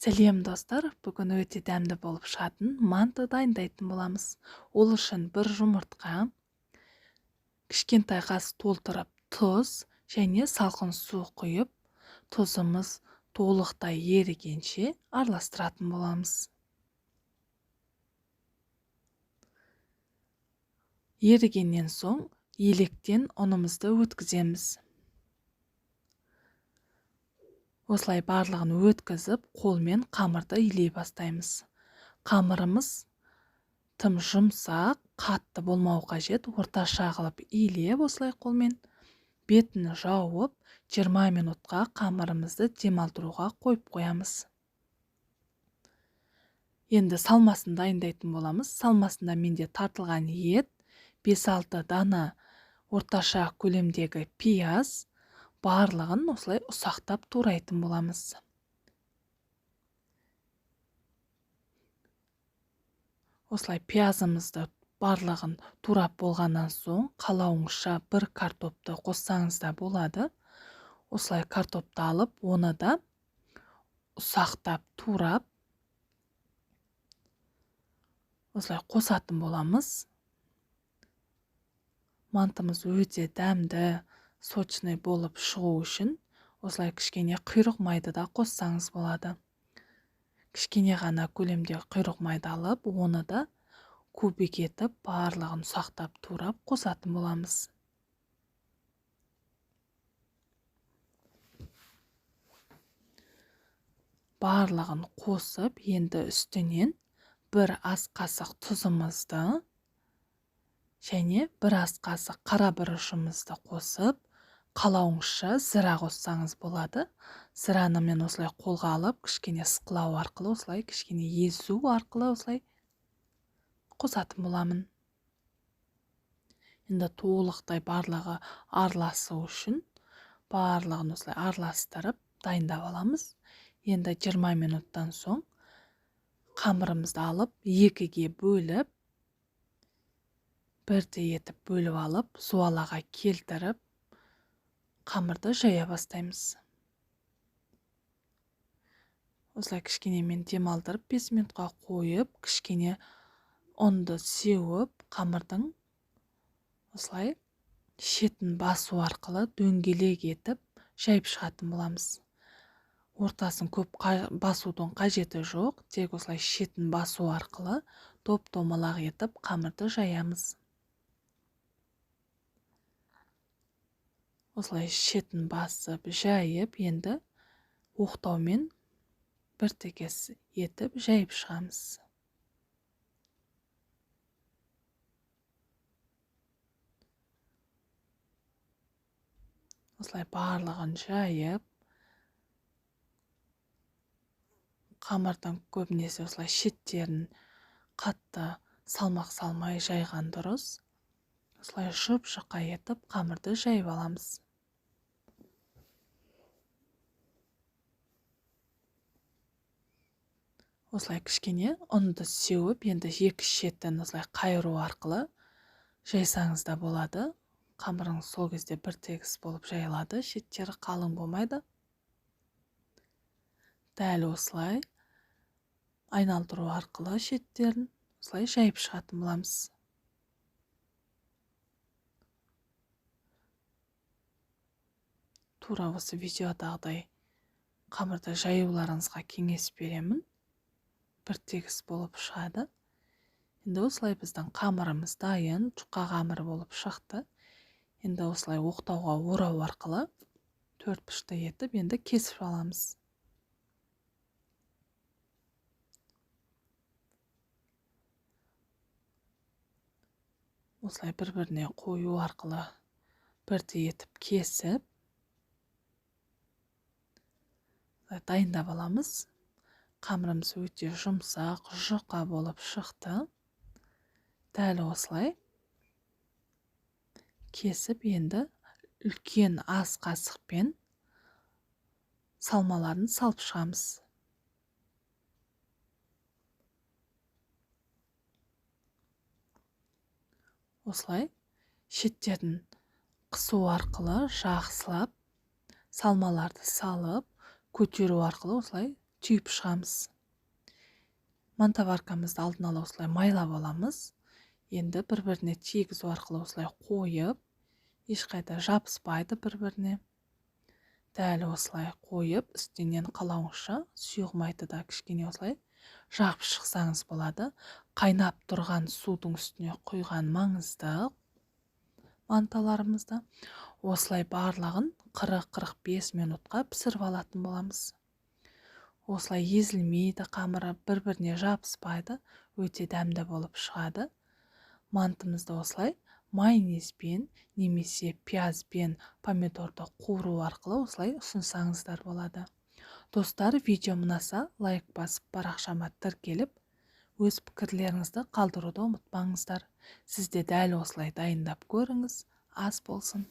Сәлем достар, бүгін өте дәмді болып шығатын манты дайындайтын боламыз. Ол үшін бір жұмыртқа, кішкентай қас толтырып тұз және салқын су құйып, тұзымыз толықтай ерігенше араластыратын боламыз. Ерігеннен соң електен ұнымызды өткіземіз. Осылай барлығын өткізіп, қолмен қамырды илей бастаймыз. Қамырымыз тым жұмсақ, қатты болмау қажет, орташа қылып илеп, осылай қолмен бетін жауып, 20 минутқа қамырымызды демалдыруға қойып қоямыз. Енді салмасын дайындайтын боламыз. Салмасында менде тартылған ет, 5-6 дана орташа көлемдегі пияз, барлығын осылай ұсақтап турайтын боламыз. Осылай пиязымызды барлығын турап болғаннан соң, қалауыңызша бір картопты қоссаңыз да болады. Осылай картопты алып, оны да ұсақтап турап, осылай қосатын боламыз. Мантымыз өте дәмді, сочный болып шығу үшін, осылай кішкене құйрық майды да қоссаңыз болады. Кішкене ғана көлемде құйрық майды алып, оны да кубик етіп, барлығын ұсақтап турап қосатын боламыз. Барлығын қосып, енді үстінен бір ас қасық тұзымызды және бір ас қасық қара бұрышымызды қосып, қалауыңызша зіра қоссаңыз болады. Зіраны мен осылай қолға алып, кішкене сықылау арқылы, осылай кішкене езу арқылы осылай қосатын боламын. Енді толықтай барлығы араласу үшін барлығын осылай араластырып дайындап аламыз. Енді 20 минуттан соң қамырымызды алып, екіге бөліп, бірдей етіп бөліп алып, суалаға келтіріп, қамырды жая бастаймыз. Осылай кішкене мен демалдырып 5 минутқа қойып, кішкене ұнды сеуіп, қамырдың осылай шетін басу арқылы дөңгелек етіп жайып шығатын боламыз. Ортасын көп басудың қажеті жоқ, тек осылай шетін басу арқылы топ-томалақ етіп қамырды жаямыз. Осылай шетін басып, жайып, енді оқтаумен бір текес етіп жайып шығамыз. Осылай барлығын жайып, қамырдың көбінесе осылай шеттерін қатты салмақ салмай жайған дұрыс. Осылай жұп-жұқа етіп қамырды жайып аламыз. Осылай кішкене ұнды сеуіп, енді екі шетін осылай қайыру арқылы жайсаңыз да болады. Қамырыңыз сол кезде бір тегіс болып жайылады, шеттері қалың болмайды. Дәл осылай айналдыру арқылы шеттерін осылай жайып шығатын боламыз. Тура осы видеодағыдай қамырды жаюларыңызға кеңес беремін. Бір тегіс болып шығады. Енді осылай біздің қамырымыз дайын, жұқа қамыр болып шықты. Енді осылай оқтауға орау арқылы төрт бұрышты етіп, енді кесіп аламыз. Осылай бір-біріне қою арқылы бірдей етіп кесіп дайындап аламыз. Қамырымыз өте жұмсақ, жұқа болып шықты. Дәл осылай кесіп, енді үлкен ас қасықпен салмаларын салып шығамыз. Осылай шеттерін қысу арқылы жақсылап салмаларды салып, көтеру арқылы осылай түйіп шығамыз. Мантоваркамызды алдын ала осылай майлап аламыз. Енді бір-біріне тигізу арқылы осылай қойып, ешқайда жабыспайды бір-біріне. Дәл осылай қойып, үстінен қалауыңызша сұйылмайды да кішкене осылай жағып шықсаңыз болады. Қайнап тұрған судың үстіне құйған маңызды манталарымызды осылай барлығын 40-45 минутқа пісіріп алатын боламыз. Осылай езілмейді, қамыры бір-біріне жабыспайды, өте дәмді болып шығады. Мантымызды осылай майонезбен немесе пиязбен помидорды қуыру арқылы осылай ұсынсаңыздар болады. Достар, видео ұнаса лайк басып парақшама тіркеліп, өз пікірлеріңізді қалдыруды ұмытпаңыздар. Сіз де дәл осылай дайындап көріңіз, ас болсын.